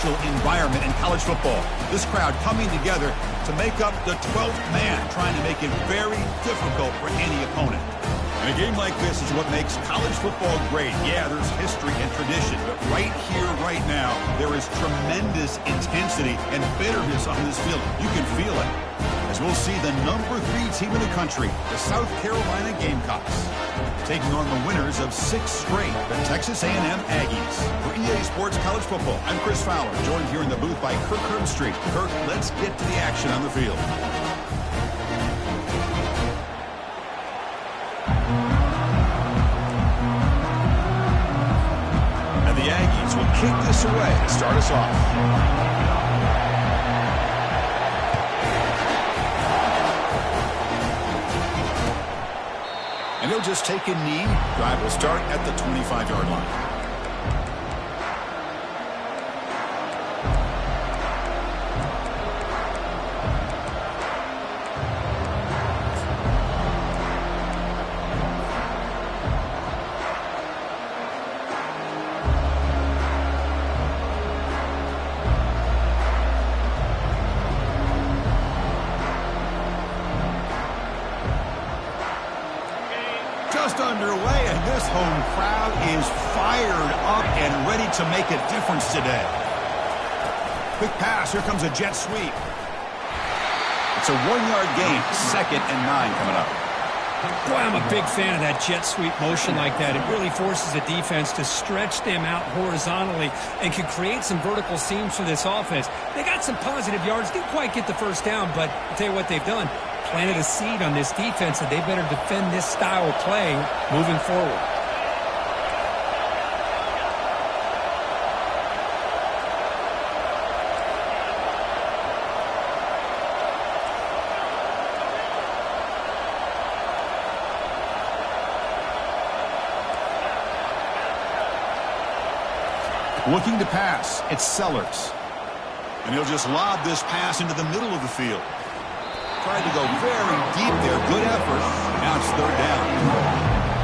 special environment in college football. This crowd coming together to make up the 12th man, trying to make it very difficult for any opponent. And a game like this is what makes college football great. Yeah, there's history and tradition, but right here, right now, there is tremendous intensity and bitterness on this field. You can feel it. As we'll see the number 3 team in the country, the South Carolina Gamecocks, taking on the winners of 6 straight, the Texas A&M Aggies. For EA Sports College Football, I'm Chris Fowler, joined here in the booth by Kirk Herbstreit. Kirk, let's get to the action on the field. And the Aggies will kick this away to start us off. And he'll just take a knee. Drive will start at the 25-yard line. Just underway, and this home crowd is fired up and ready to make a difference today. Quick pass. Here comes a jet sweep. It's a 1-yard gain. 2nd and 9 coming up. Boy, I'm a big fan of that jet sweep motion like that. It really forces the defense to stretch them out horizontally and can create some vertical seams for this offense. They got some positive yards. Didn't quite get the first down, but I'll tell you what they've done. Planted a seed on this defense that they better defend this style of play moving forward. Looking to pass, it's Sellers. And he'll just lob this pass into the middle of the field. Tried to go very deep there. Good effort. Now it's 3rd down.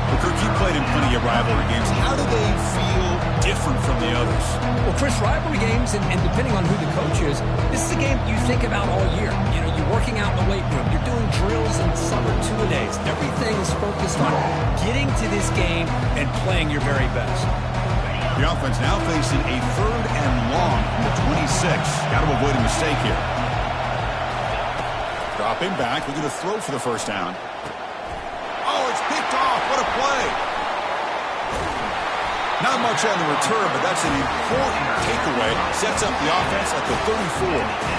But Kirk, you played in plenty of rivalry games. How do they feel different from the others? Well, Chris, rivalry games, and depending on who the coach is, this is a game you think about all year. You know, you're working out in the weight room. You're doing drills and summer two-a-days. Everything is focused on getting to this game and playing your very best. The offense now facing a 3rd and long from the 26. Got to avoid a mistake here. Dropping back, looking to throw for the first down. Oh, it's picked off. What a play. Not much on the return, but that's an important takeaway. Sets up the offense at the 34.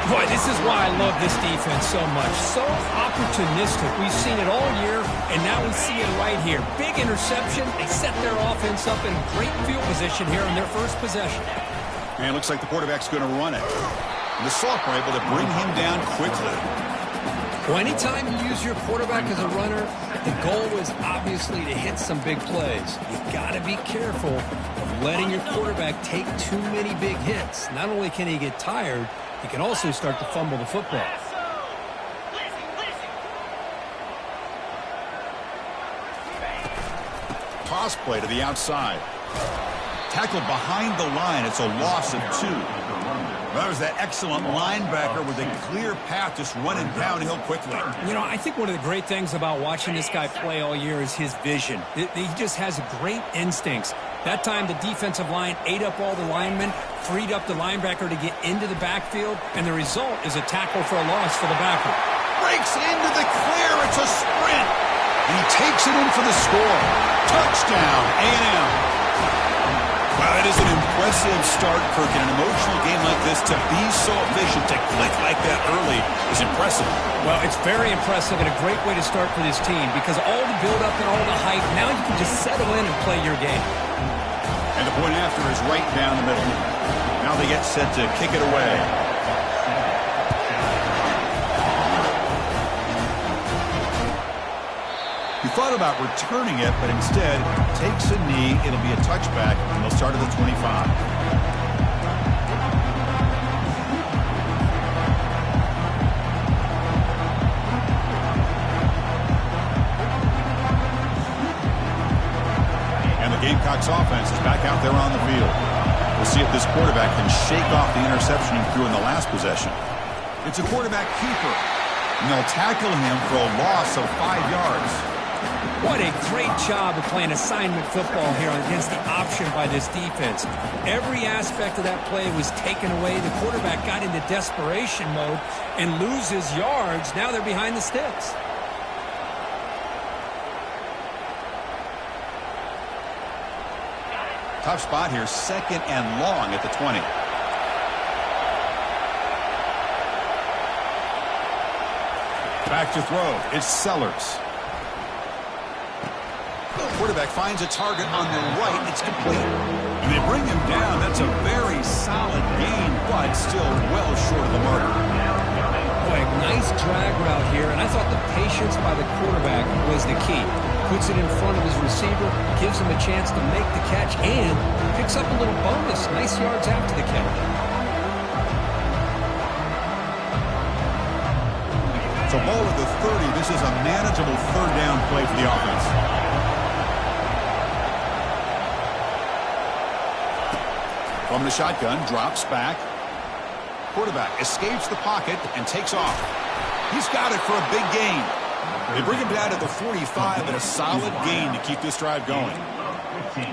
Boy, this is why I love this defense so much. So opportunistic. We've seen it all year, and now we see it right here. Big interception. They set their offense up in great field position here on their first possession. And it looks like the quarterback's going to run it. The Soft were able to bring him down quickly. Well, anytime you use your quarterback as a runner, the goal is obviously to hit some big plays. You've got to be careful of letting your quarterback take too many big hits. Not only can he get tired, he can also start to fumble the football. Toss play to the outside. Tackled behind the line. It's a loss of 2. That was that excellent linebacker with a clear path just running downhill quickly. You know, I think one of the great things about watching this guy play all year is his vision. He just has great instincts. That time the defensive line ate up all the linemen, freed up the linebacker to get into the backfield, and the result is a tackle for a loss for the backer. Breaks into the clear. It's a sprint. And he takes it in for the score. Touchdown, A&M. Wow, that is an impressive start, Kirk. In an emotional game like this, to be so efficient, to click like that early is impressive. Well, it's very impressive and a great way to start for this team because all the build-up and all the hype, now you can just settle in and play your game. And the point after is right down the middle. Now they get set to kick it away. He thought about returning it, but instead takes a knee. It'll be a touchback, and they'll start at the 25. And the Gamecocks offense is back out there on the field. We'll see if this quarterback can shake off the interception he threw in the last possession. It's a quarterback keeper, and they'll tackle him for a loss of 5 yards. What a great job of playing assignment football here against the option by this defense. Every aspect of that play was taken away. The quarterback got into desperation mode and loses yards. Now they're behind the sticks. Tough spot here, 2nd and long at the 20. Back to throw. It's Sellers. Quarterback finds a target on the right. It's complete. And they bring him down. That's a very solid gain, but still well short of the mark. Boy, nice drag route here, and I thought the patience by the quarterback was the key. Puts it in front of his receiver, gives him a chance to make the catch, and picks up a little bonus. Nice yards after the catch. So ball at the 30. This is a manageable 3rd down play for the offense. From the shotgun, drops back. Quarterback escapes the pocket and takes off. He's got it for a big gain. They bring him down to the 45, and a solid gain to keep this drive going.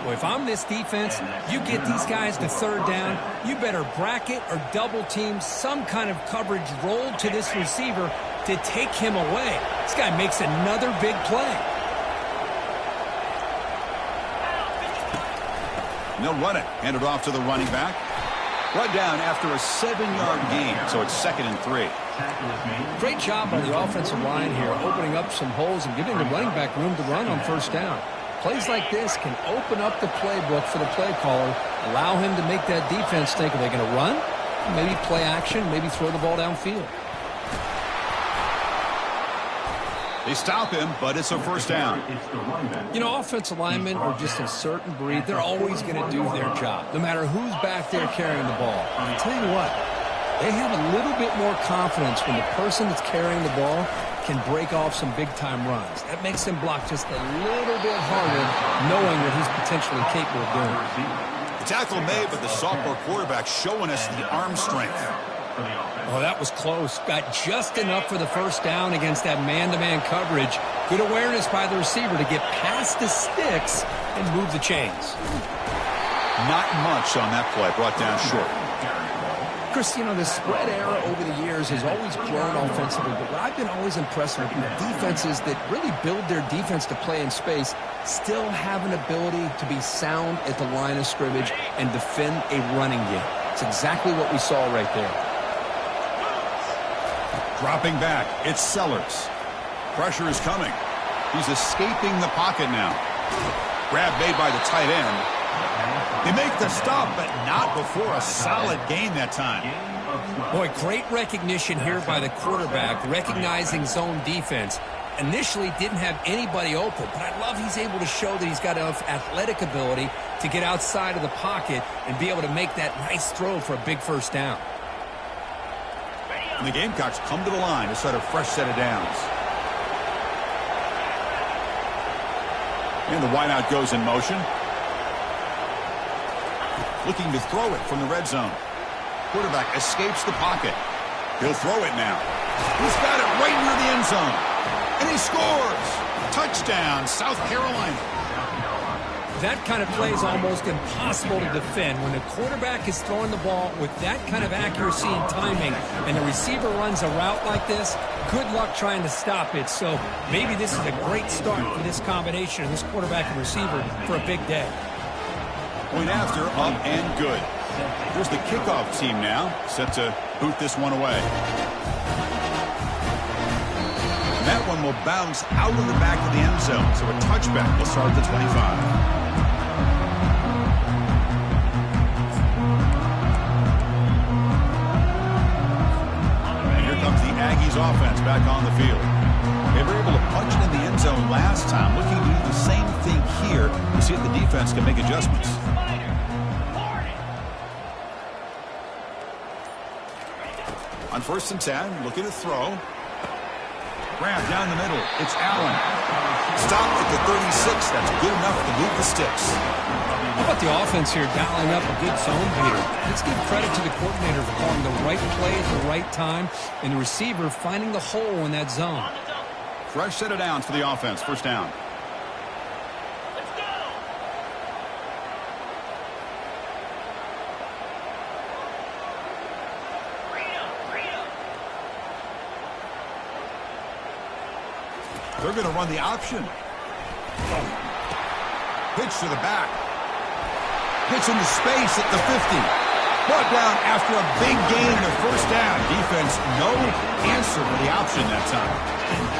Well, if I'm this defense, you get these guys to 3rd down, you better bracket or double team some kind of coverage roll to this receiver to take him away. This guy makes another big play. And they'll run it. Hand it off to the running back. Run down after a 7-yard gain, so it's 2nd and 3. Great job by the offensive line here, opening up some holes and giving the running back room to run on 1st down. Plays like this can open up the playbook for the play caller, allow him to make that defense think, are they going to run? Maybe play action, maybe throw the ball downfield. They stop him, but it's a 1st down. You know, offensive linemen are just a certain breed. They're always going to do their job, no matter who's back there carrying the ball. I'll tell you what, they have a little bit more confidence when the person that's carrying the ball can break off some big-time runs. That makes him block just a little bit harder, knowing what he's potentially capable of doing. The tackle made, but the sophomore quarterback showing us the arm strength. Oh, that was close. Got just enough for the 1st down against that man-to-man coverage. Good awareness by the receiver to get past the sticks and move the chains. Not much on that play, brought down short. Chris, you know, the spread era over the years has always grown offensively, but what I've been always impressed with, defenses that really build their defense to play in space still have an ability to be sound at the line of scrimmage and defend a running game. It's exactly what we saw right there. Dropping back, it's Sellers. Pressure is coming. He's escaping the pocket now. Grab made by the tight end. They make the stop, but not before a solid gain that time. Boy, great recognition here by the quarterback, recognizing zone defense. Initially didn't have anybody open, but I love he's able to show that he's got enough athletic ability to get outside of the pocket and be able to make that nice throw for a big 1st down. And the Gamecocks come to the line to set a fresh set of downs. And the wideout goes in motion. Looking to throw it from the red zone. Quarterback escapes the pocket. He'll throw it now. He's got it right near the end zone. And he scores! Touchdown, South Carolina. That kind of play is almost impossible to defend. When the quarterback is throwing the ball with that kind of accuracy and timing, and the receiver runs a route like this, good luck trying to stop it. So maybe this is a great start for this combination of this quarterback and receiver for a big day. Point after, up and good. Here's the kickoff team now, set to boot this one away. And that one will bounce out of the back of the end zone, so a touchback will start at the 25. Aggies offense back on the field. They were able to punch it in the end zone last time. Looking to do the same thing here to see if the defense can make adjustments. On 1st and 10, looking to throw. Grab down the middle. It's Allen. Stopped at the 36. That's good enough to move the sticks. How about the offense here dialing up a good zone beater? Let's give credit to the coordinator for calling the right play at the right time and the receiver finding the hole in that zone. Fresh set of downs for the offense. First down. They're going to run the option. Pitch to the back. Pitch into space at the 50. Brought down after a big gain and a first down. Defense, no answer for the option that time.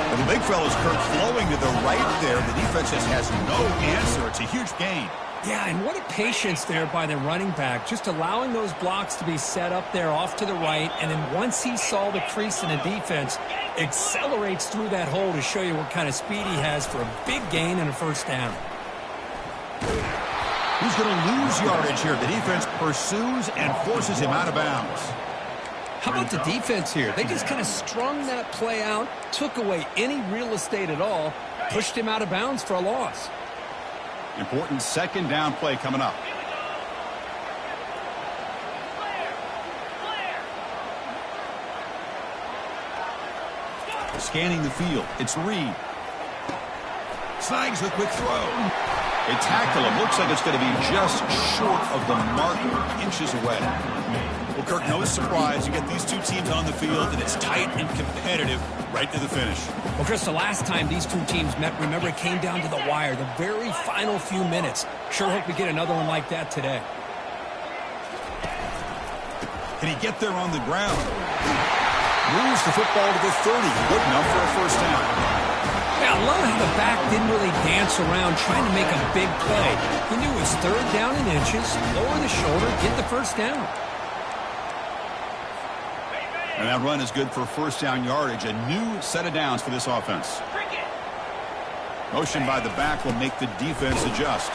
Well, the big fella's Kirk flowing to the right there. The defense just has no answer. It's a huge gain. Yeah, and what a patience there by the running back, just allowing those blocks to be set up there off to the right, and then once he saw the crease in the defense, accelerates through that hole to show you what kind of speed he has for a big gain and a first down. He's going to lose yardage here. The defense pursues and forces him out of bounds. How about the defense here? They just kind of strung that play out, took away any real estate at all, pushed him out of bounds for a loss. Important second down play coming up. Scanning the field. It's Reed. Snags the quick throw. They tackle him. Looks like it's going to be just short of the marker, inches away. Well, Kirk, no surprise. You get these two teams on the field, and it's tight and competitive right to the finish. Well, Chris, the last time these two teams met, remember, it came down to the wire, the very final few minutes. Sure hope we get another one like that today. Can he get there on the ground? Moves the football to the 30. Good enough for a first down. Yeah, I love how the back didn't really dance around trying to make a big play. He knew it was third down in inches, lower the shoulder, get the first down. And that run is good for first down yardage. A new set of downs for this offense. Motion by the back will make the defense adjust.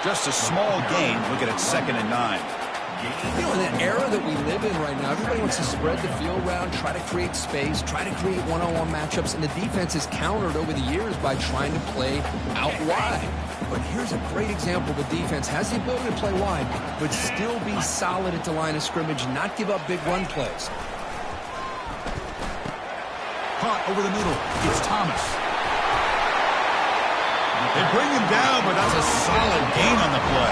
Just a small gain. Look at it, 2nd and 9. You know, in that era that we live in right now, everybody wants to spread the field around, try to create space, try to create one-on-one matchups, and the defense has countered over the years by trying to play out wide. But here's a great example. The defense has the ability to play wide, but still be solid at the line of scrimmage and not give up big run plays. Caught over the middle. It's Thomas. They bring him down, but that's a solid gain on the play.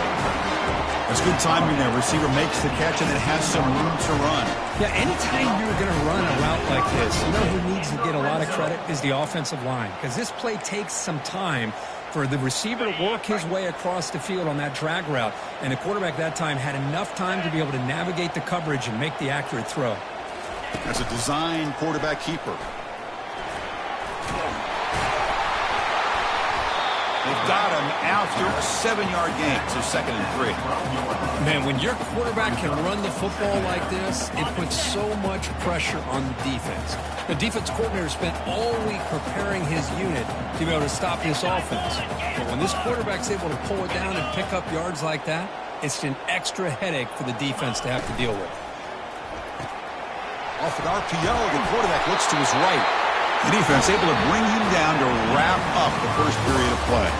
That's good timing there. Receiver makes the catch and then has some room to run. Yeah, anytime you're going to run a route like this, you know who needs to get a lot of credit is the offensive line, because this play takes some time for the receiver to work his way across the field on that drag route, and the quarterback that time had enough time to be able to navigate the coverage and make the accurate throw. That's a design quarterback keeper. They've got him after a 7-yard gain, so 2nd and 3. Man, when your quarterback can run the football like this, it puts so much pressure on the defense. The defense coordinator spent all week preparing his unit to be able to stop this offense. But when this quarterback's able to pull it down and pick up yards like that, it's an extra headache for the defense to have to deal with. Off an RPO, the quarterback looks to his right. The defense able to bring him down to wrap up the first period of play.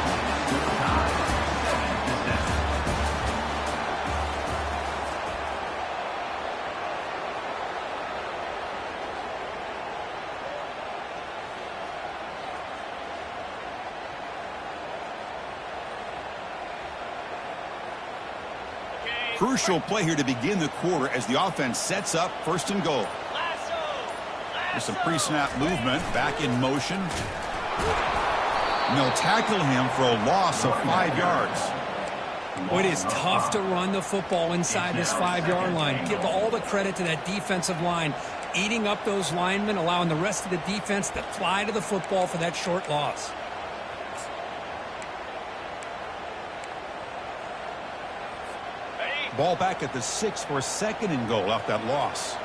Crucial play here to begin the quarter as the offense sets up 1st and goal. There's some pre-snap movement, back in motion. And they'll tackle him for a loss of 5 yards. Well, it is tough to run the football inside this 5-yard line. Give all the credit to that defensive line, eating up those linemen, allowing the rest of the defense to fly to the football for that short loss. Ball back at the 6 for a 2nd and goal off that loss.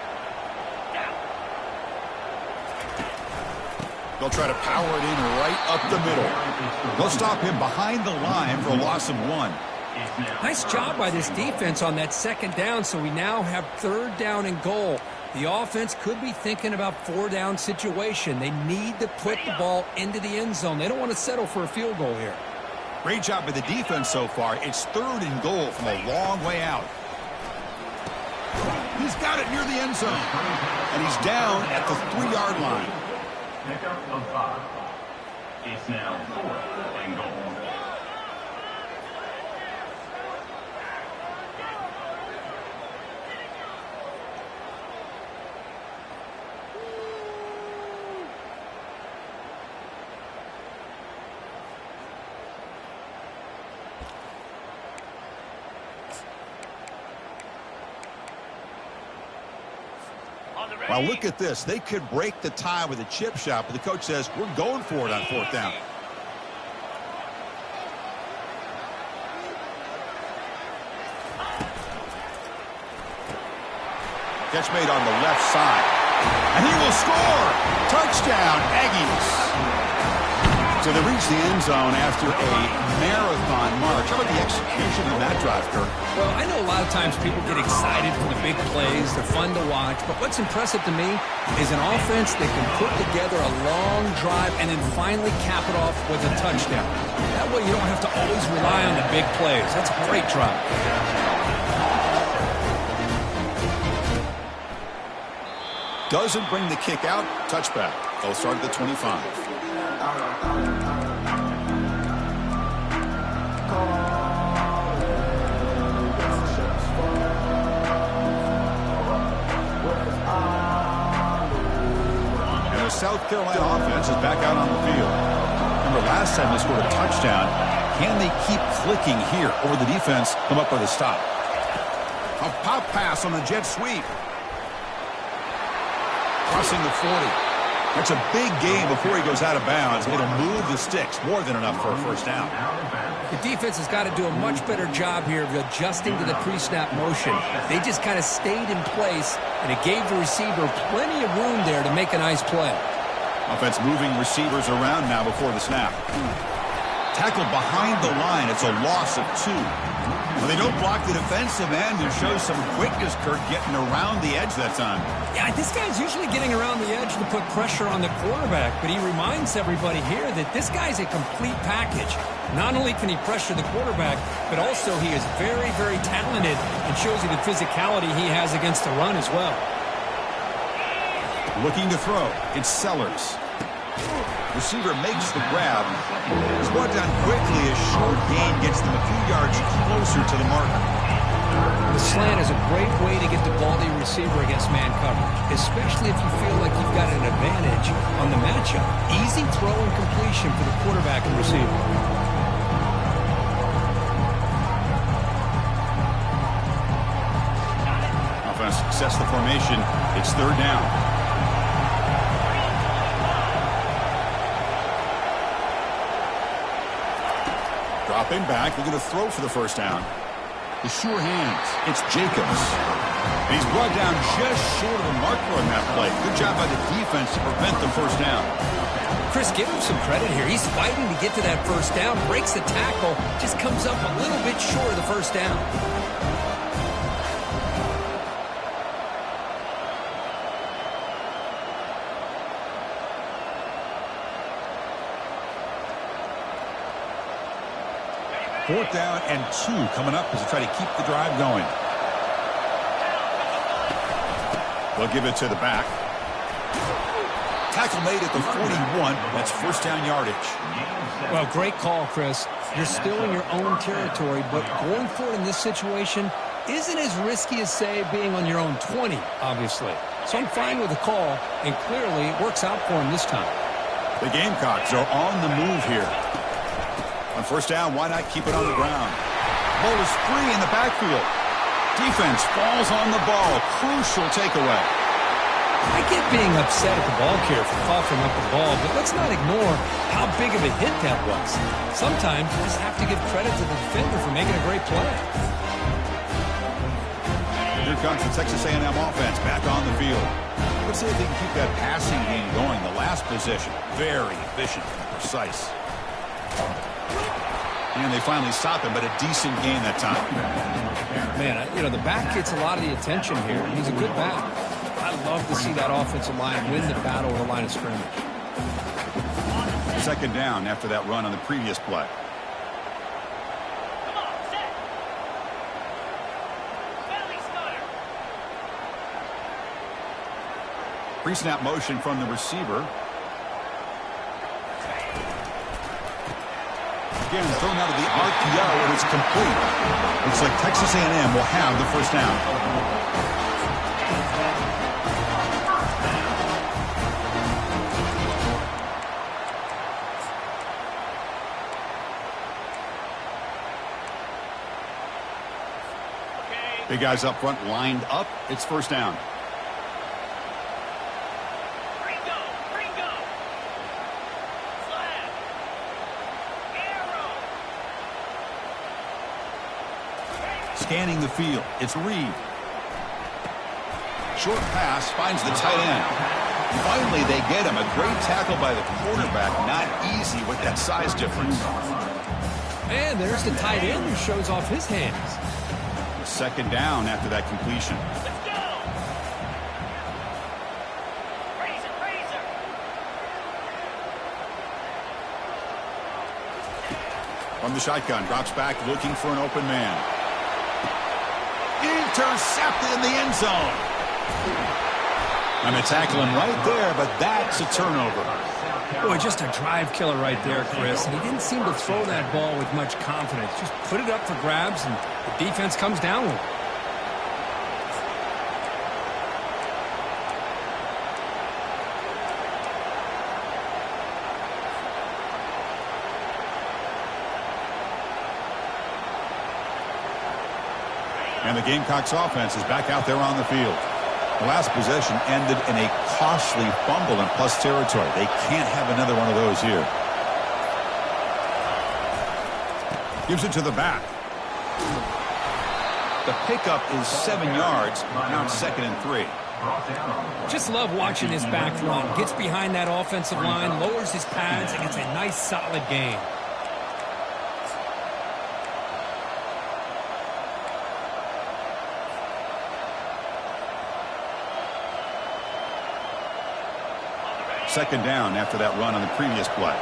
They'll try to power it in right up the middle. They'll stop him behind the line for a loss of 1. Nice job by this defense on that 2nd down, so we now have 3rd down and goal. The offense could be thinking about 4-down situation. They need to put the ball into the end zone. They don't want to settle for a field goal here. Great job by the defense so far. It's 3rd and goal from a long way out. He's got it near the end zone. And he's down at the 3-yard line. Pickup of 5. It's now 4th and goal. Well, look at this. They could break the tie with a chip shot, but the coach says, we're going for it on 4th down. Catch made on the left side. And he will score! Touchdown, Aggies! So they reach the end zone after a marathon march. How about the execution of that drive, Kirk? Well, I know a lot of times people get excited for the big plays. They're fun to watch. But what's impressive to me is an offense that can put together a long drive and then finally cap it off with a touchdown. That way you don't have to always rely on the big plays. That's a great drive. Doesn't bring the kick out. Touchback. They'll start at the 25. And the South Carolina offense is back out on the field. Remember, last time they scored a touchdown. Can they keep clicking here, or the defense come up with a stop? A pop pass on the jet sweep. Crossing the 40. That's a big gain before he goes out of bounds. It'll move the sticks. More than enough for a 1st down. The defense has got to do a much better job here of adjusting to the pre-snap motion. They just kind of stayed in place, and it gave the receiver plenty of room there to make a nice play. Offense moving receivers around now before the snap. Tackled behind the line. It's a loss of 2. Well, they don't block the defensive end, who shows some quickness, Kirk, getting around the edge that time. Yeah, this guy's usually getting around the edge to put pressure on the quarterback, but he reminds everybody here that this guy's a complete package. Not only can he pressure the quarterback, but also he is very, very talented and shows you the physicality he has against the run as well. Looking to throw. It's Sellers. Receiver makes the grab. He's brought down quickly. A short gain gets them a few yards closer to the marker. The slant is a great way to get the ball to your receiver against man coverage, especially if you feel like you've got an advantage on the matchup. Easy throw and completion for the quarterback and receiver. Offense sets the formation. It's 3rd down. Dropping back, looking to throw for the 1st down. The sure hands. It's Jacobs. And he's brought down just short of the marker on that play. Good job by the defense to prevent the 1st down. Chris, give him some credit here. He's fighting to get to that 1st down, breaks the tackle, just comes up a little bit short of the 1st down. Fourth down and 2 coming up as they try to keep the drive going. They'll give it to the back. Tackle made at the 41. That's 1st down yardage. Well, great call, Chris. You're still in your own territory, but going for it in this situation isn't as risky as, say, being on your own 20, obviously. So I'm fine with the call, and clearly it works out for him this time. The Gamecocks are on the move here. On 1st down, why not keep it on the ground? Ball is free in the backfield. Defense falls on the ball. Crucial takeaway. I get being upset at the ball carrier for coughing up the ball, but let's not ignore how big of a hit that was. Sometimes you just have to give credit to the defender for making a great play. Here comes the Texas A&M offense back on the field. Let's see if they can keep that passing game going. The last possession, very efficient and precise. And they finally stop him, but a decent gain that time. Man, you know, the back gets a lot of the attention here. He's a good back. I love to see that offensive line win the battle at the line of scrimmage. 2nd down after that run on the previous play. Pre-snap motion from the receiver. Again, thrown out of the RPO, and it's complete. Looks like Texas A&M will have the first down. Big guys up front lined up. It's first down. Scanning the field. It's Reed. Short pass finds the tight end. Finally, they get him. A great tackle by the quarterback. Not easy with that size difference. And there's the tight end who shows off his hands. Second down after that completion. Let's go! Razor, razor! From the shotgun, drops back looking for an open man. Intercepted in the end zone. And they tackle him right there, but that's a turnover. Boy, just a drive killer right there, Chris. And he didn't seem to throw that ball with much confidence. Just put it up for grabs, and the defense comes down with it. And the Gamecocks offense is back out there on the field. The last possession ended in a costly fumble in plus territory. They can't have another one of those here. Gives it to the back. The pickup is 7 yards. Now it's 2nd and 3. Just love watching his back run. Gets behind that offensive line, lowers his pads, and it's a nice, solid game. Second down after that run on the previous play.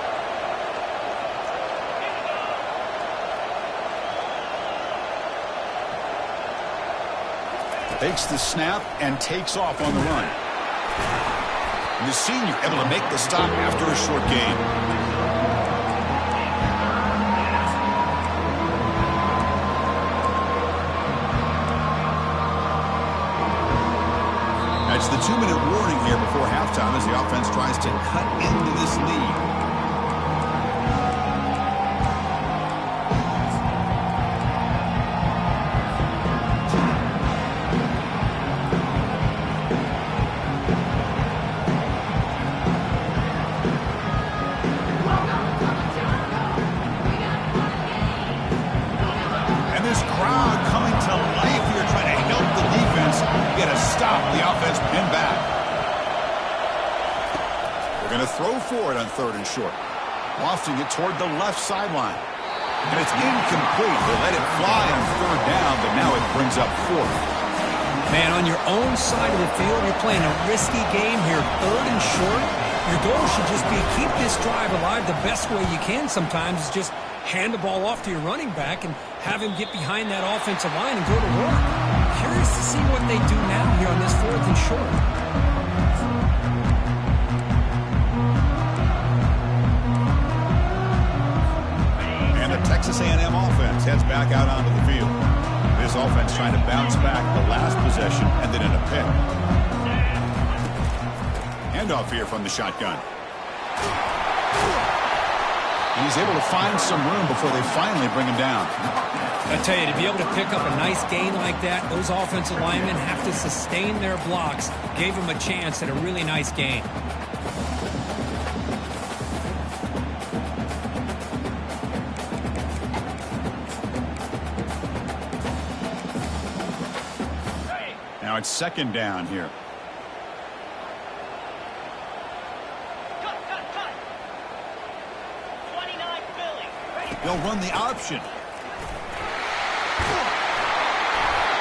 Takes the snap and takes off on the run. And the senior able to make the stop after a short gain. It's the 2-minute warning here before halftime as the offense tries to cut into this lead. And this crowd coming to life here trying to help the defense get a stop. The offense pinned back. They're going to throw for it on 3rd and short. Lofting it toward the left sideline. And it's incomplete. They let it fly on 3rd down, but now it brings up 4th. Man, on your own side of the field, you're playing a risky game here. 3rd and short. Your goal should just be keep this drive alive the best way you can sometimes is just hand the ball off to your running back and have him get behind that offensive line and go to work. Curious to see what they do now here on this 4th and short. And the Texas A&M offense heads back out onto the field. This offense trying to bounce back. The last possession ended in a pick. Handoff here from the shotgun. And he's able to find some room before they finally bring him down. I tell you, to be able to pick up a nice gain like that, those offensive linemen have to sustain their blocks. Gave him a chance at a really nice gain. Now it's 2nd down here. Cut. 29 Philly. They'll run the option.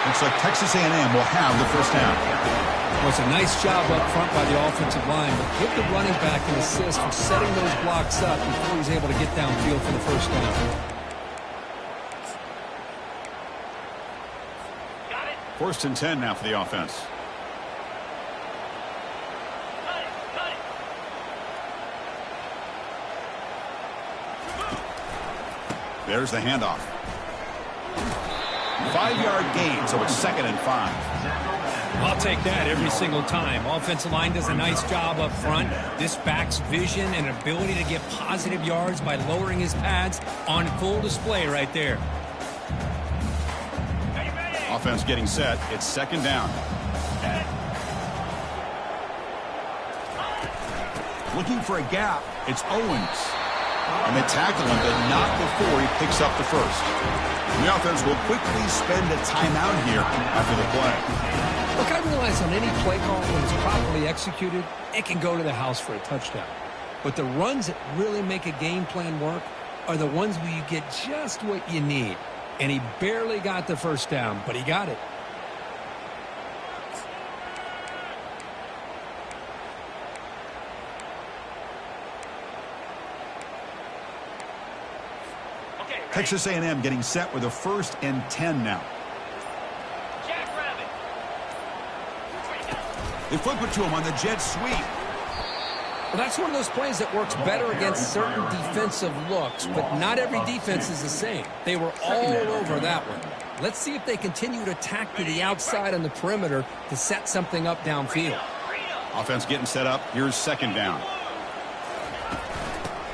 Looks like Texas A&M will have the first down. Well, it's a nice job up front by the offensive line, but give the running back an assist for setting those blocks up before he's able to get downfield for the first down. Got it. 1st and 10 now for the offense. There's the handoff. 5-yard gain, so it's 2nd and 5. I'll take that every single time. Offensive line does a nice job up front. This back's vision and ability to get positive yards by lowering his pads on full display right there. Offense getting set. It's 2nd down. Looking for a gap. It's Owens. And they tackle him, but not before he picks up the first. The offense will quickly spend a timeout here after the play. Look, I realize on any play call, when it's properly executed, it can go to the house for a touchdown. But the runs that really make a game plan work are the ones where you get just what you need. And he barely got the first down, but he got it. Texas A&M getting set with a 1st and 10 now. They flip it to him on the jet sweep. Well, that's one of those plays that works better against certain defensive looks, but not every defense is the same. They were all over that one. Let's see if they continue to attack to the outside on the perimeter to set something up downfield. Offense getting set up. Here's 2nd down.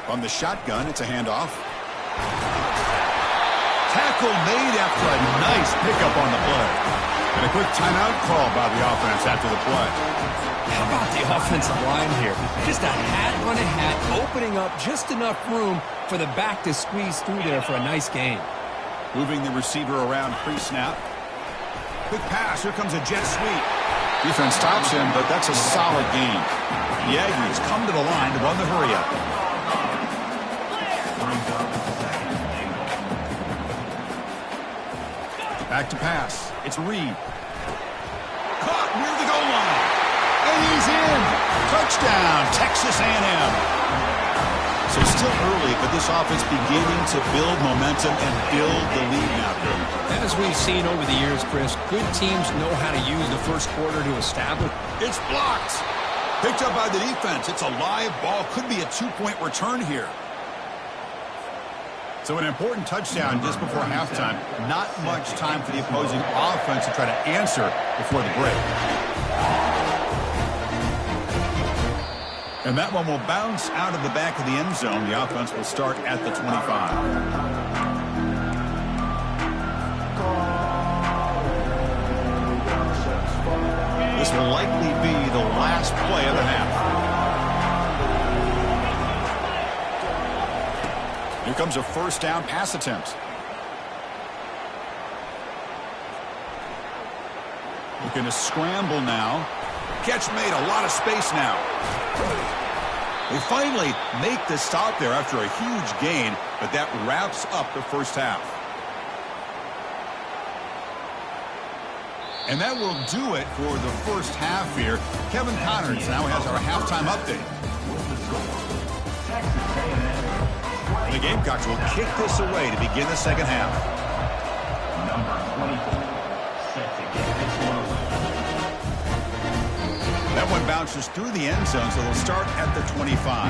From the shotgun, it's a handoff. Tackle made after a nice pickup on the play. And a quick timeout call by the offense after the play. How about the offensive line here? Just a hat on a hat, opening up just enough room for the back to squeeze through there for a nice gain. Moving the receiver around pre-snap. Quick pass. Here comes a jet sweep. Defense stops him, but that's a solid gain. The Aggies come to the line to run the hurry-up. Back to pass. It's Reed. Caught near the goal line. And he's in. Touchdown, Texas A&M. So still early, but this offense beginning to build momentum and build the lead now. As we've seen over the years, Chris, good teams know how to use the first quarter to establish. It's blocked. Picked up by the defense. It's a live ball. Could be a 2-point return here. So an important touchdown just before halftime. Not much time for the opposing offense to try to answer before the break. And that one will bounce out of the back of the end zone. The offense will start at the 25. This will likely be the last play of the half. Here comes a 1st down pass attempt. Looking to scramble now. Catch made, a lot of space now. They finally make the stop there after a huge gain, but that wraps up the first half. And that will do it for the first half here. Kevin Connors now has our halftime update. The Gamecocks will kick this away to begin the second half. Number 24, set to kick this one away. That one bounces through the end zone, so they'll start at the 25.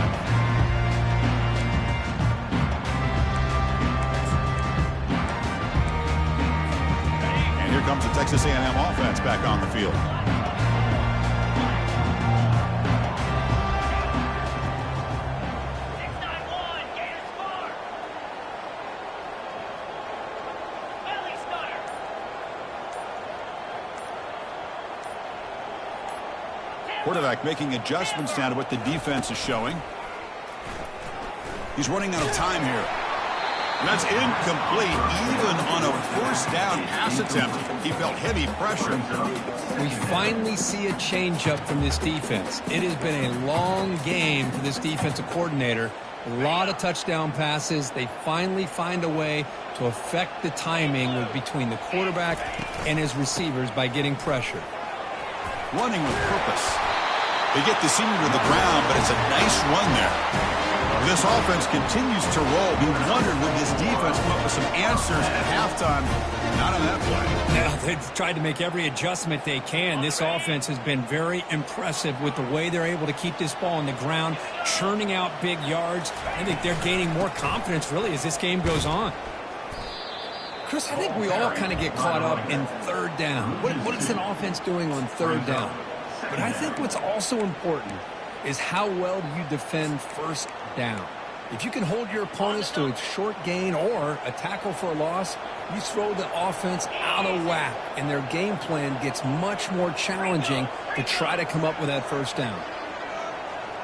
And here comes the Texas A&M offense back on the field. Quarterback making adjustments now to what the defense is showing. He's running out of time here. And that's incomplete. Even on a 1st down pass attempt, he felt heavy pressure. We finally see a changeup from this defense. It has been a long game for this defensive coordinator. A lot of touchdown passes. They finally find a way to affect the timing between the quarterback and his receivers by getting pressure. Running with purpose. They get the senior to the ground, but it's a nice run there. This offense continues to roll. We wondered, would this defense come up with some answers at halftime? Not on that play. Now, they've tried to make every adjustment they can. This offense has been very impressive with the way they're able to keep this ball on the ground, churning out big yards. I think they're gaining more confidence, really, as this game goes on. Chris, I think we all kind of get caught up in third down. What is an offense doing on third down? But I think what's also important is how well do you defend first down. If you can hold your opponents to a short gain or a tackle for a loss, you throw the offense out of whack, and their game plan gets much more challenging to try to come up with that first down.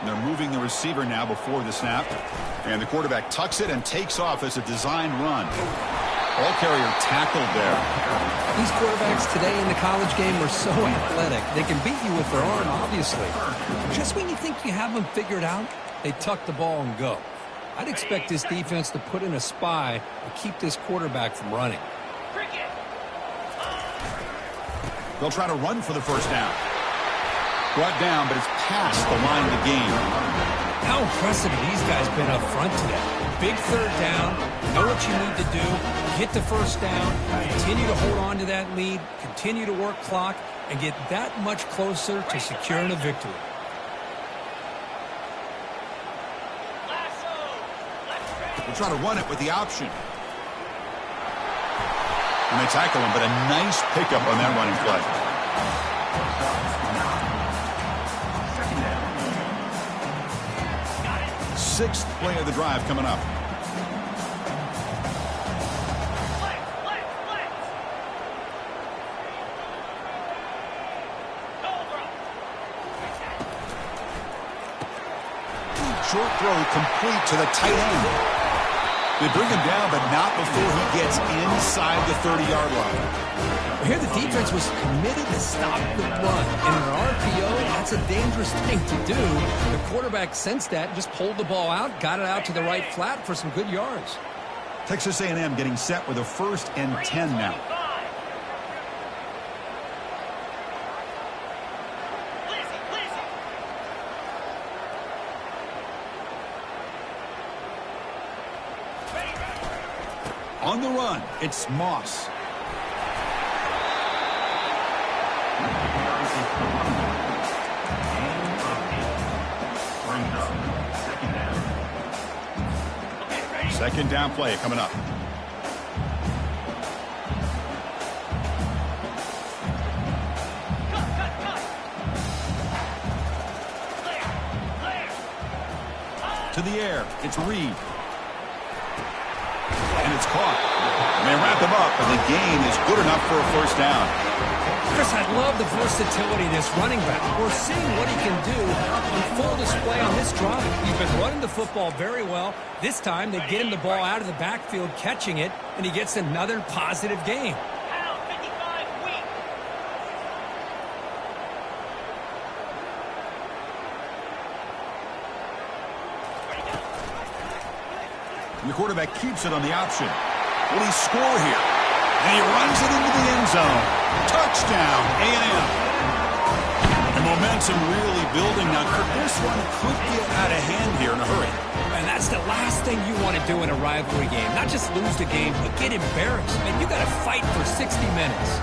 They're moving the receiver now before the snap. And the quarterback tucks it and takes off as a design run. Ball carrier tackled there. These quarterbacks today in the college game are so athletic. They can beat you with their arm, obviously. Just when you think you have them figured out, they tuck the ball and go. I'd expect this defense to put in a spy to keep this quarterback from running. They'll try to run for the first down. Brought down, but it's past the line of the game. How impressive have these guys been up front today? Big third down, know what you need to do, get the first down, continue to hold on to that lead, continue to work clock, and get that much closer to securing a victory. They'll try to run it with the option. And they tackle him, but a nice pickup on that running play. Sixth play of the drive coming up. Short throw complete to the tight end. They bring him down, but not before he gets inside the 30-yard line. Here the defense was committed to stop the run. In an RPO, that's a dangerous thing to do. The quarterback sensed that, just pulled the ball out, got it out to the right flat for some good yards. Texas A&M getting set with a 1st and 10 now. On the run, it's Moss. Second down play coming up. To the air, it's Reed. And it's caught. And they wrap him up, and the gain is good enough for a first down. Chris, I love the versatility of this running back. We're seeing what he can do on full display on this drive. He's been running the football very well. This time, they get him the ball out of the backfield, catching it, and he gets another positive gain. And the quarterback keeps it on the option. Will he score here? And he runs it into the end zone. Touchdown, A&M. The momentum really building now. This one could get out of hand here in a hurry. And that's the last thing you want to do in a rivalry game. Not just lose the game, but get embarrassed. Man, you got to fight for 60 minutes.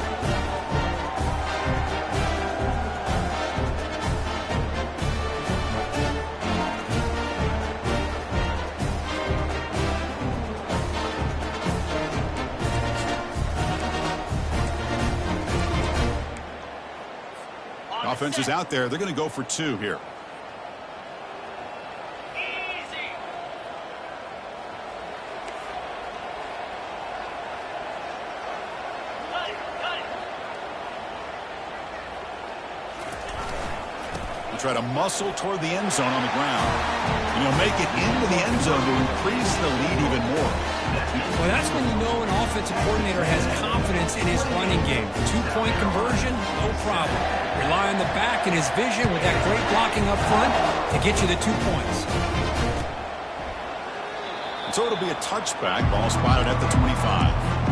Offense is out there. They're going to go for 2 here. They try to muscle toward the end zone on the ground. And he'll make it into the end zone to increase the lead even more. Well, that's when you know an offensive coordinator has confidence in his running game. 2-point conversion, no problem. Rely on the back and his vision with that great blocking up front to get you the 2 points. And so it'll be a touchback. Ball spotted at the 25.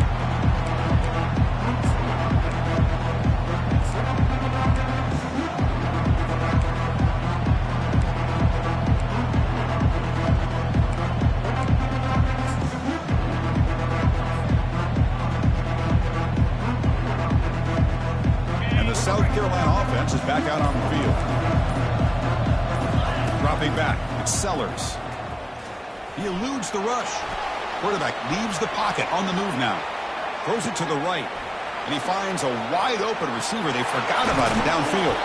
South Carolina offense is back out on the field. Dropping back, it's Sellers. He eludes the rush. Quarterback leaves the pocket on the move now. Throws it to the right. And he finds a wide open receiver. They forgot about him downfield.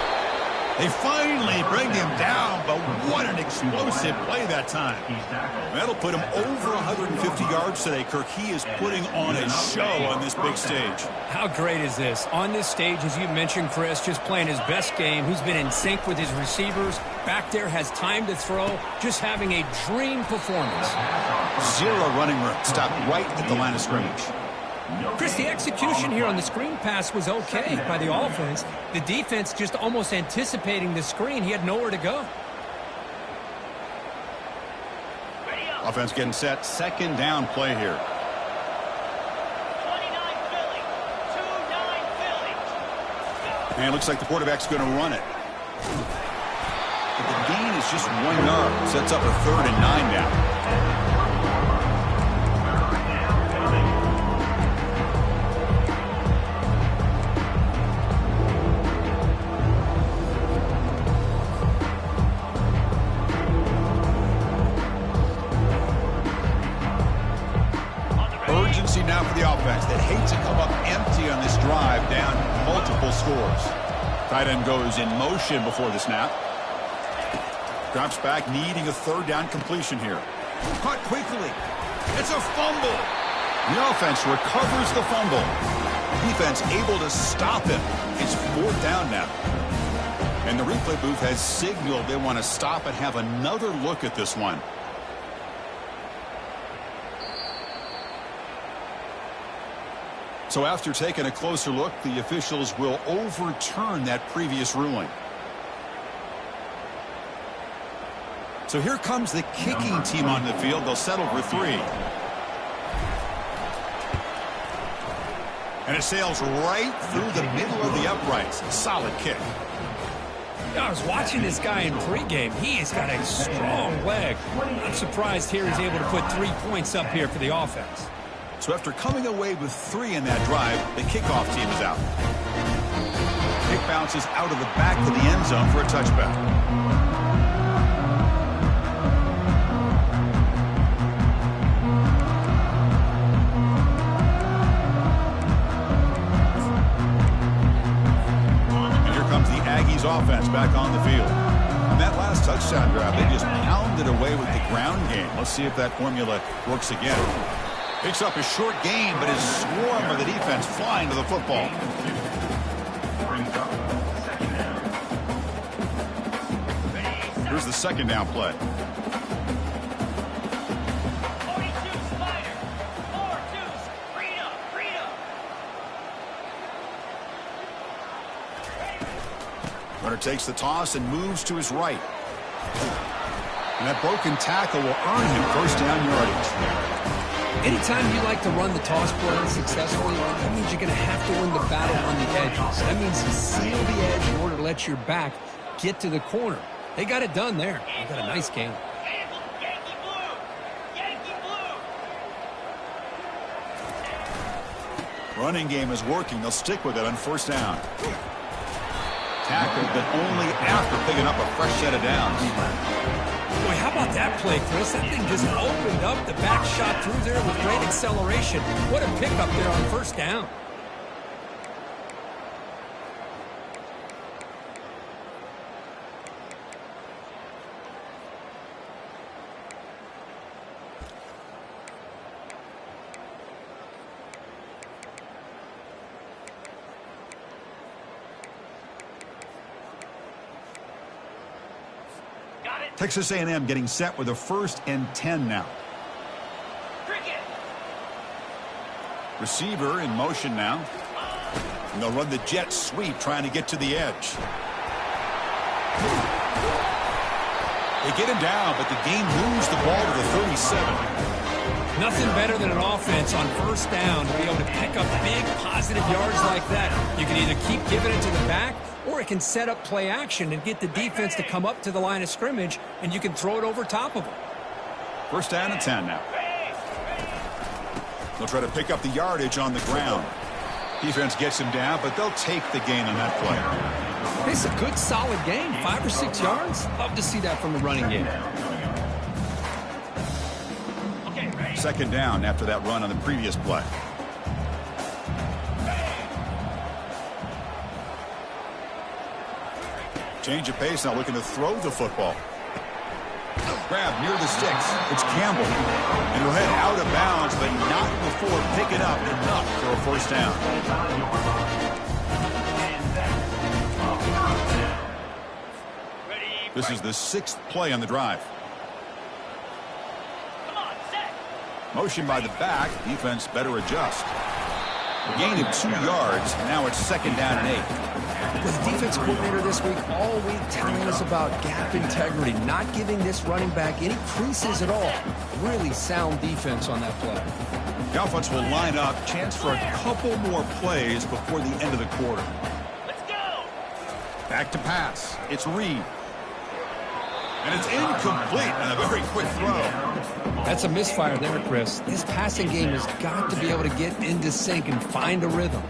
They finally bring him down, but what an explosive play that time. That'll put him over 150 yards today, Kirk. He is putting on a show on this big stage. How great is this? On this stage, as you mentioned, Chris, just playing his best game. He's been in sync with his receivers. Back there, has time to throw. Just having a dream performance. Zero running room. Stopped right at the line of scrimmage. Chris, the execution here on the screen pass was okay by the offense. The defense just almost anticipating the screen. He had nowhere to go. Offense getting set. Second down play here. 29 Philly. 2-9 Philly. And it looks like the quarterback's going to run it. But the gain is just 1 yard. Sets up a 3rd and 9 now. Now for the offense that hates to come up empty on this drive, down multiple scores. Tight end goes in motion before the snap. Drops back, needing a 3rd down completion here. Caught quickly. It's a fumble. The offense recovers the fumble. Defense able to stop him. It's 4th down now. And the replay booth has signaled they want to stop and have another look at this one. So after taking a closer look, the officials will overturn that previous ruling. So here comes the kicking team on the field. They'll settle for 3. And it sails right through the middle of the uprights. Solid kick. I was watching this guy in pregame. He has got a strong leg. I'm surprised here he's able to put 3 points up here for the offense. So after coming away with 3 in that drive, the kickoff team is out. Kick bounces out of the back of the end zone for a touchback. And here comes the Aggies offense back on the field. On that last touchdown drive, they just pounded away with the ground game. Let's see if that formula works again. Picks up a short gain, but is swarmed by the defense flying to the football. Here's the 2nd down play. 42 Spider. 4-2 Freedom. Runner takes the toss and moves to his right. And that broken tackle will earn him 1st down yardage. Anytime you like to run the toss play successfully, that means you're going to have to win the battle on the edges. That means you seal the edge in order to let your back get to the corner. They got it done there. They got a nice game. Yankee blue. Yankee blue. Running game is working. They'll stick with it on 1st down. Tackled, but only after picking up a fresh set of downs. Boy, how about that play, Chris? That thing just opened up. The back shot through there with great acceleration. What a pickup there on 1st down. Texas A&M getting set with a 1st and 10 now. Cricket. Receiver in motion now. And they'll run the jet sweep trying to get to the edge. They get him down, but the game moves the ball to the 37. Nothing better than an offense on 1st down to be able to pick up big positive yards like that. You can either keep giving it to the back, or it can set up play action and get the defense to come up to the line of scrimmage, and you can throw it over top of them. 1st down and 10 now. They'll try to pick up the yardage on the ground. Defense gets him down, but they'll take the gain on that play. It's a good, solid game. 5 or 6 yards. Love to see that from the running game. 2nd down after that run on the previous play. Change of pace now, looking to throw the football. Grab near the sticks. It's Campbell. And he'll head out of bounds, but not before picking up enough for a first down. This is the 6th play on the drive. Come on, set. Motion by the back. Defense better adjust. A gain of 2 yards. Now it's 2nd down and 8. The defense coordinator this week all week telling us about gap integrity, not giving this running back any creases at all. Really sound defense on that play. The offense will line up. Chance for a couple more plays before the end of the quarter. Let's go. Back to pass. It's Reed. And it's incomplete and a very quick throw. That's a misfire there, Chris. This passing game has got to be able to get into sync and find a rhythm.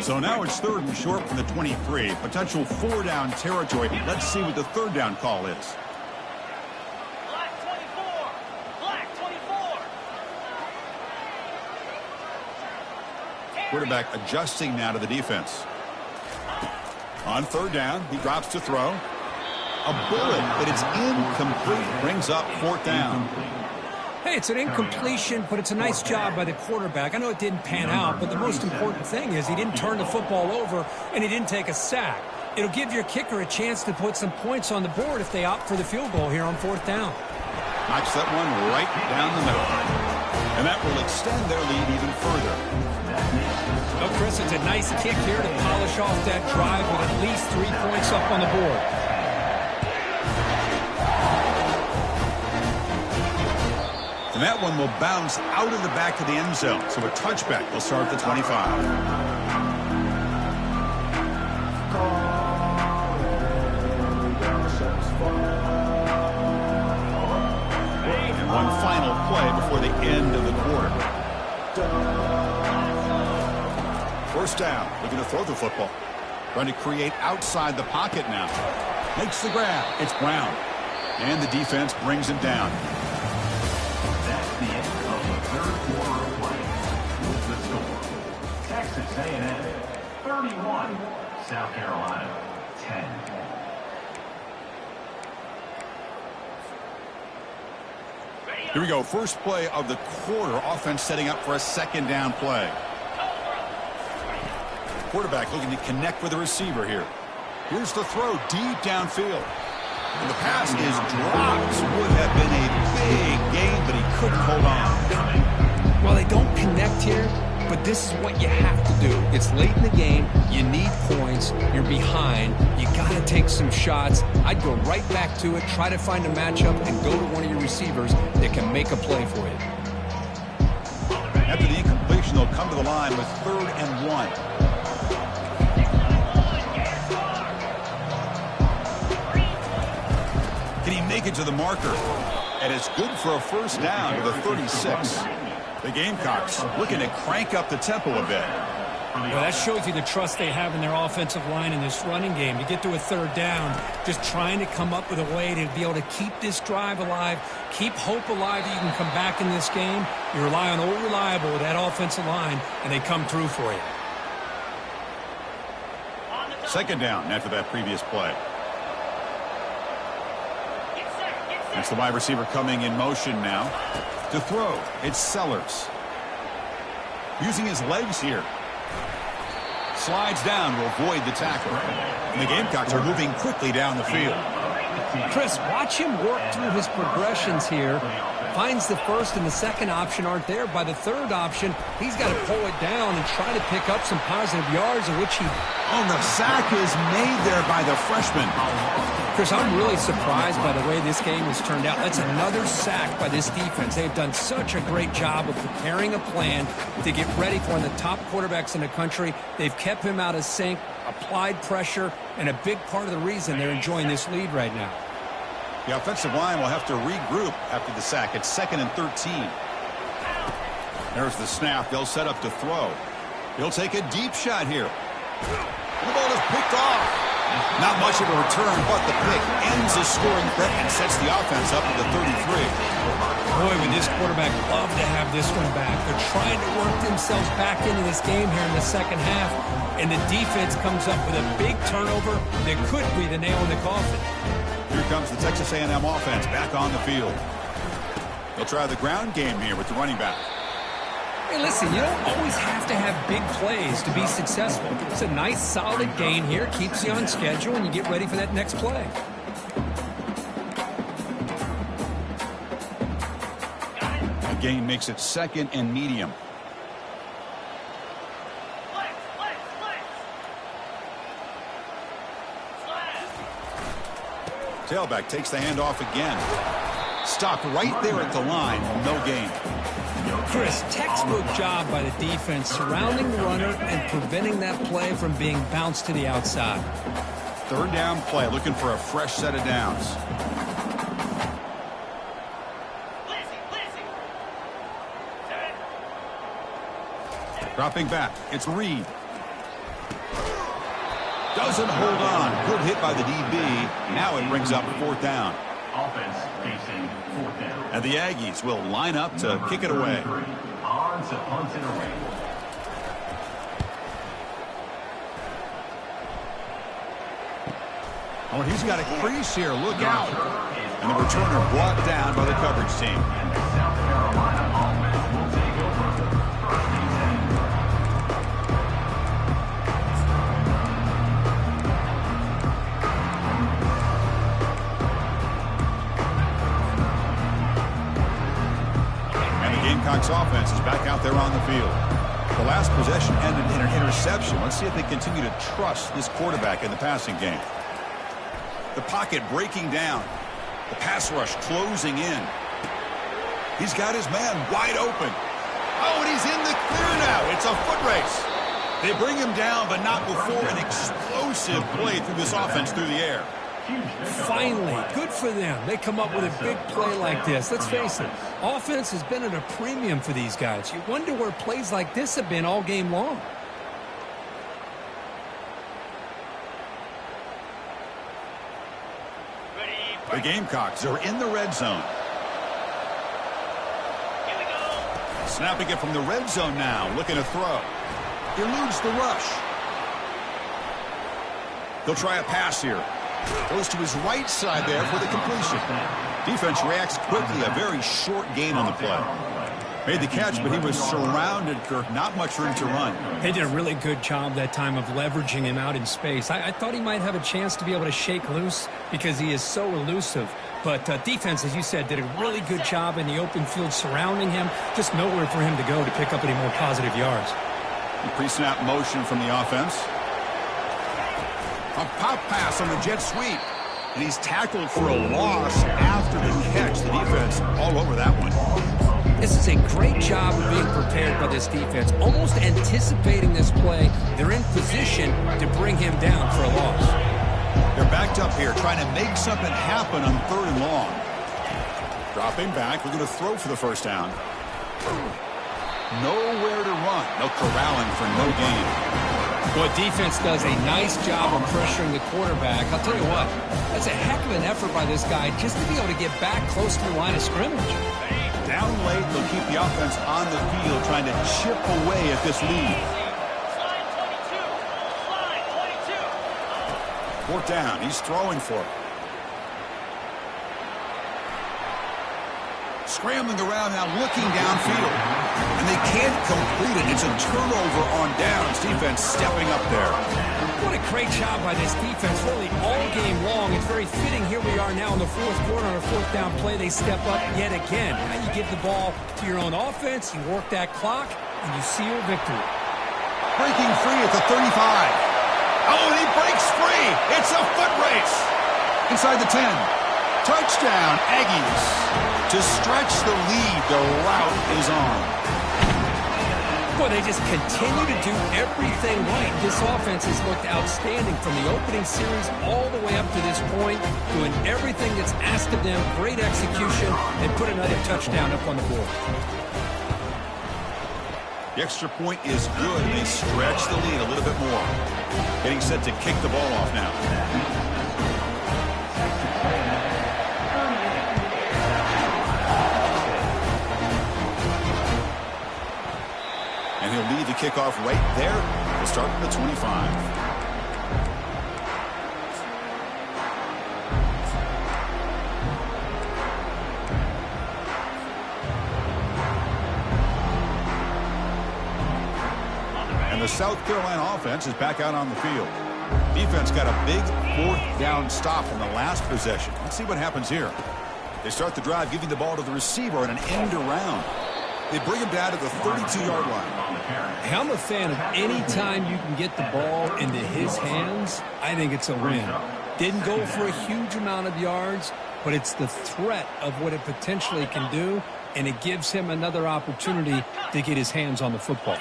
So now it's 3rd and short from the 23. Potential 4-down territory. Let's see what the 3rd down call is. Black 24. Black 24. Quarterback adjusting now to the defense. On 3rd down, he drops to throw. A bullet, but it's incomplete. Brings up 4th down. Hey, it's an incompletion, but it's a nice job by the quarterback. I know it didn't pan out, but the most important thing is he didn't turn the football over and he didn't take a sack. It'll give your kicker a chance to put some points on the board if they opt for the field goal here on 4th down. Knocks that one right down the middle. And that will extend their lead even further. Oh, Chris, it's a nice kick here to polish off that drive with at least 3 points up on the board. And that one will bounce out of the back of the end zone. So a touchback will start at the 25. And one final play before the end of the quarter. 1st down. Looking to throw the football. Trying to create outside the pocket now. Makes the grab. It's Brown. And the defense brings him down. The end of the 3rd quarter of play. With the score, Texas A&M 31, South Carolina 10. Here we go. First play of the quarter. Offense setting up for a 2nd down play. Quarterback looking to connect with the receiver here. Here's the throw deep downfield. And the pass is dropped. Would have been a big gain, but he couldn't hold on. Well, they don't connect here, but this is what you have to do. It's late in the game. You need points. You're behind. You got to take some shots. I'd go right back to it, try to find a matchup, and go to one of your receivers that can make a play for you. After the incompletion, they'll come to the line with 3rd and 1. Can he make it to the marker? And it's good for a first down to the 36. The Gamecocks looking to crank up the tempo a bit. Well, that shows you the trust they have in their offensive line in this running game. To get to a 3rd down, just trying to come up with a way to be able to keep this drive alive, keep hope alive that you can come back in this game. You rely on Old Reliable with that offensive line, and they come through for you. 2nd down after that previous play. It's the wide receiver coming in motion now. To throw, it's Sellers. Using his legs here. Slides down to avoid the tackle. And the Gamecocks are moving quickly down the field. Chris, watch him work through his progressions here. Finds the 1st and the 2nd option aren't there. By the 3rd option, he's got to pull it down and try to pick up some positive yards, in which he... Oh, the sack is made there by the freshman. Chris, I'm really surprised by the way this game has turned out. That's another sack by this defense. They've done such a great job of preparing a plan to get ready for one of the top quarterbacks in the country. They've kept him out of sync, applied pressure, and a big part of the reason they're enjoying this lead right now. The offensive line will have to regroup after the sack. It's 2nd and 13. There's the snap. They'll set up to throw. He'll take a deep shot here. The ball is picked off. Not much of a return, but the pick ends the scoring threat and sets the offense up at the 33. Boy, would this quarterback love to have this one back. They're trying to work themselves back into this game here in the 2nd half. and the defense comes up with a big turnover that could be the nail in the coffin. Here comes the Texas A&M offense back on the field. They'll try the ground game here with the running back. Hey, listen, you don't always have to have big plays to be successful. It's a nice, solid gain here. Keeps you on schedule, and you get ready for that next play. The gain makes it 2nd and medium. Flex, flex, flex. Slash. Tailback takes the handoff again. Stopped right there at the line. No gain. Chris, textbook job by the defense surrounding the runner and preventing that play from being bounced to the outside. 3rd down play, looking for a fresh set of downs. Blizzy, blizzy. Set. Dropping back, it's Reed. Doesn't hold on. Good hit by the DB. Now it brings up 4th down. Offense facing 4th down. And the Aggies will line up to kick it away. On to punt it away. Oh, he's got a crease here. Look out. And the returner brought down by the coverage team. And the South Carolina offense will take over 1st and 10. And the Gamecocks offense is back out there on the field. The last possession ended in an interception. Let's see if they continue to trust this quarterback in the passing game. The pocket breaking down. The pass rush closing in. He's got his man wide open. Oh, and he's in the clear now. It's a foot race. They bring him down, but not before an explosive play through this offense through the air. Finally, good for them. They come up with a big play like this. Let's face it, offense has been at a premium for these guys. You wonder where plays like this have been all game long. The Gamecocks are in the red zone. Here we go. Snapping it from the red zone now, looking to throw. Eludes the rush. They'll try a pass here. Goes to his right side there for the completion. Defense reacts quickly. A very short gain on the play. Made the catch, but he was surrounded, Kirk. Not much room to run. They did a really good job that time of leveraging him out in space. I thought he might have a chance to be able to shake loose because he is so elusive. But defense, as you said, did a really good job in the open field surrounding him. Just nowhere for him to go to pick up any more positive yards. The pre-snap motion from the offense. A pop pass on the jet sweep. And he's tackled for a loss after the catch. The defense all over that one. This is a great job of being prepared by this defense. Almost anticipating this play, they're in position to bring him down for a loss. They're backed up here, trying to make something happen on 3rd and long. Dropping back, we're going to throw for the 1st down. Nowhere to run. No corralling for no gain. Boy, defense does a nice job of pressuring the quarterback. I'll tell you what, that's a heck of an effort by this guy just to be able to get back close to the line of scrimmage. Down late, they'll keep the offense on the field, trying to chip away at this lead. Slide 22. Slide 22. 4th down, he's throwing for it. Scrambling around now, looking downfield. And they can't complete it. It's a turnover on downs. Defense stepping up there. What a great job by this defense, really all game long. It's very fitting. Here we are now in the 4th quarter on a 4th down play. They step up yet again. Now you give the ball to your own offense, you work that clock, and you see your victory. Breaking free at the 35. Oh, and he breaks free. It's a foot race. Inside the 10. Touchdown, Aggies. To stretch the lead, the route is on. Boy, they just continue to do everything right. This offense has looked outstanding from the opening series all the way up to this point, doing everything that's asked of them, great execution, and put another touchdown up on the board. The extra point is good. They stretch the lead a little bit more. Getting set to kick the ball off now. And he'll lead the kickoff right there We'll start at the 25. And the South Carolina offense is back out on the field. Defense got a big fourth down stop in the last possession. Let's see what happens here. They start the drive giving the ball to the receiver on an end around. They bring him down to the 32-yard line. Hey, I'm a fan of any time you can get the ball into his hands, I think it's a win. Didn't go for a huge amount of yards, but it's the threat of what it potentially can do, and it gives him another opportunity to get his hands on the football.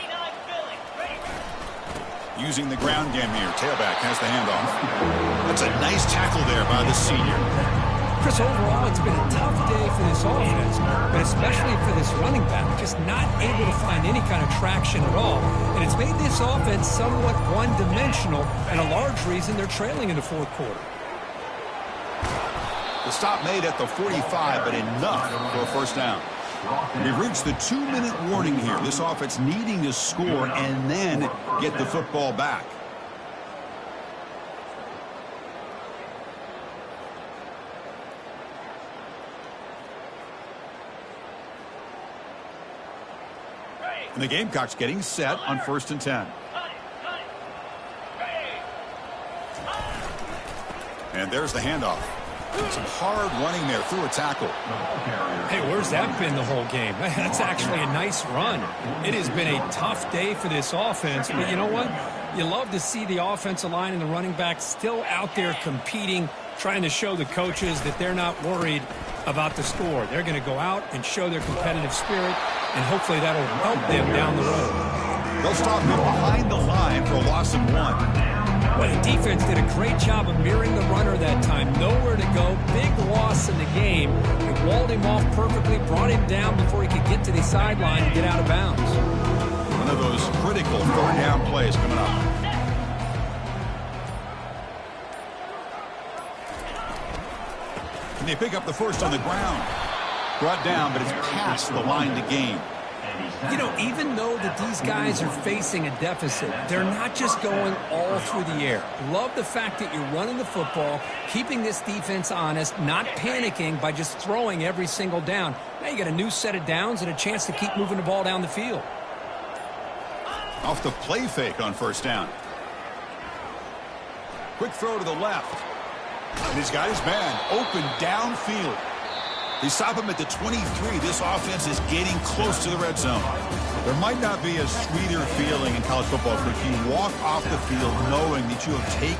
Using the ground game here. Tailback has the handoff. That's a nice tackle there by the senior. Chris, overall, it's been a tough day for this offense, but especially for this running back, just not able to find any kind of traction at all. And it's made this offense somewhat one-dimensional, and a large reason they're trailing in the fourth quarter. The stop made at the 45, but enough for a first down. We've reached the 2-minute warning here. This offense needing to score and then get the football back. And the Gamecocks getting set on 1st and 10. And there's the handoff. Some hard running there through a tackle. Hey, where's that been the whole game? That's actually a nice run. It has been a tough day for this offense, but you know what? You love to see the offensive line and the running back still out there competing, trying to show the coaches that they're not worried about the score. They're going to go out and show their competitive spirit, and hopefully that'll help them down the road. They'll stop him behind the line for a loss of 1. Well, the defense did a great job of mirroring the runner that time. Nowhere to go. Big loss in the game. It walled him off perfectly, brought him down before he could get to the sideline and get out of bounds. One of those critical third down plays coming up. And they pick up the first on the ground. Brought down, but it's past the line to gain. You know, even though that these guys are facing a deficit, they're not just going all through the air. Love the fact that you're running the football, keeping this defense honest, not panicking by just throwing every single down. Now you got a new set of downs and a chance to keep moving the ball down the field. Off the play fake on 1st down. Quick throw to the left. And he's got his man open downfield. They stop him at the 23. This offense is getting close to the red zone. There might not be a sweeter feeling in college football if you walk off the field knowing that you have taken